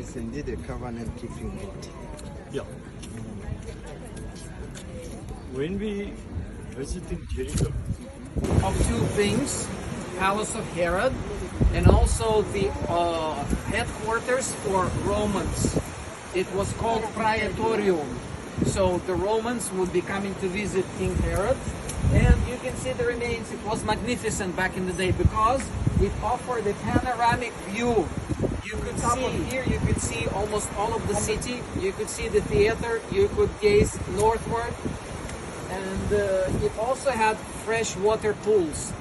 is indeed a covenant-keeping God. Yeah. When we visited Jericho, Of two things, palace of Herod and also the headquarters for Romans. It was called Praetorium. So the Romans would be coming to visit King Herod, and you can see the remains. It was magnificent back in the day because it offered a panoramic view. You could see here, you could see almost all of the city, you could see the theater, you could gaze northward, and it also had fresh water pools.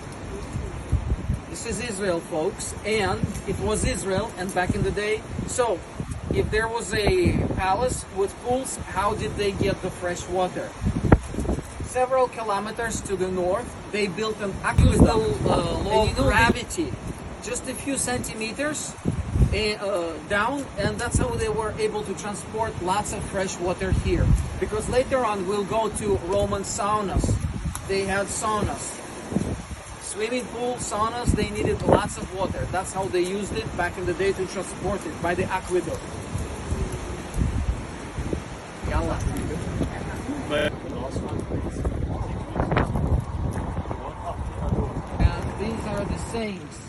This is Israel, folks, and it was Israel, and back in the day. So, if there was a palace with pools, how did they get the fresh water? Several kilometers to the north, they built an aqueduct, low gravity, just a few centimeters down, and that's how they were able to transport lots of fresh water here. Because later on, we'll go to Roman saunas. They had saunas. Swimming pool, saunas, they needed lots of water. That's how they used it back in the day to transport it, by the aqueduct. Yalla. but the last one is And these are the sayings.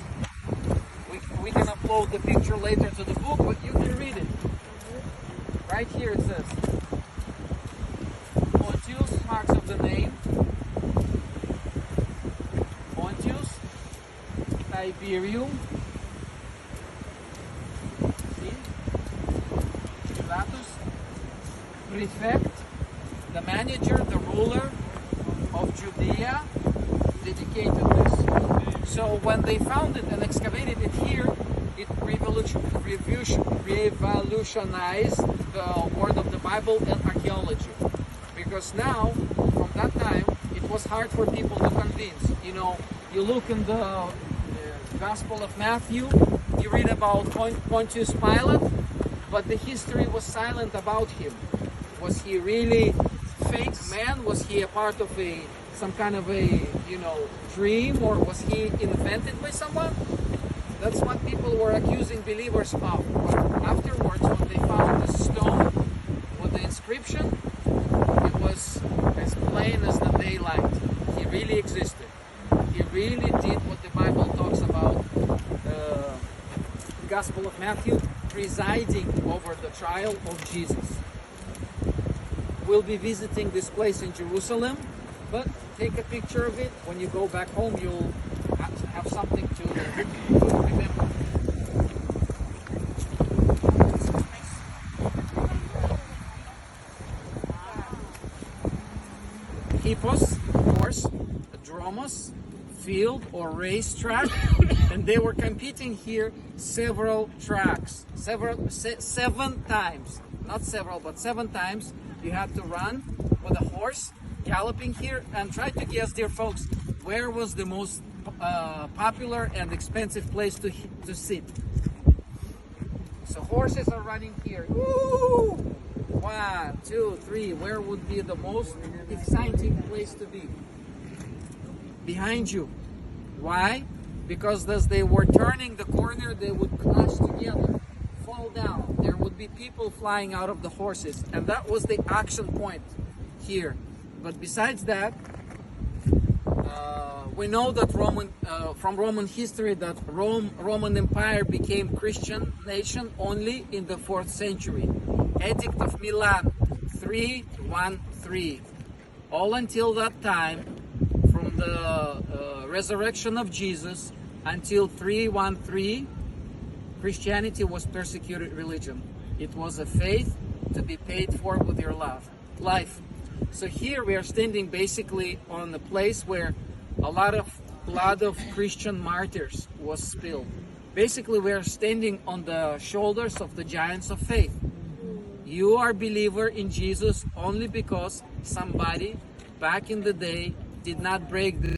We can upload the picture later to the book, but you can read it. Right here it says, Pontius, marks of the name. Pontius, Tiberium, see? Pilatus, prefect, the manager, the ruler of Judea, dedicated this. So when they found it and excavated it here, it revolutionized the word of the Bible and archaeology. Because now, from that time, it was hard for people to convince. You know, you look in the Gospel of Matthew, you read about Pontius Pilate, but the history was silent about him. Was he really fake man? Was he a part of some kind of a dream, or was he invented by someone? That's what people were accusing believers of. But afterwards, when they found the stone with the inscription, it was as plain as the daylight. He really existed. He really did what the Bible talks about. The Gospel of Matthew, presiding over the trial of Jesus. We'll be visiting this place in Jerusalem, but take a picture of it. When you go back home, you'll have something to remember. Hippos, horse, dromos, field or racetrack, and they were competing here seven times. Not several, but 7 times. You had to run with a horse, galloping here, and try to guess, dear folks, where was the most popular and expensive place to sit. So horses are running here. Woo! 1, 2, 3. Where would be the most exciting place to be? Behind you. Why? Because as they were turning the corner, they would crash together, fall down. There would be people flying out of the horses, and that was the action point here. But besides that, we know that from Roman history that Roman Empire became Christian nation only in the 4th century. Edict of Milan, 313. All until that time, from the resurrection of Jesus until 313, Christianity was persecuted religion. It was a faith to be paid for with your life. So here we are standing basically on a place where a lot of blood of Christian martyrs was spilled. Basically, we are standing on the shoulders of the giants of faith. You are a believer in Jesus only because somebody back in the day did not break the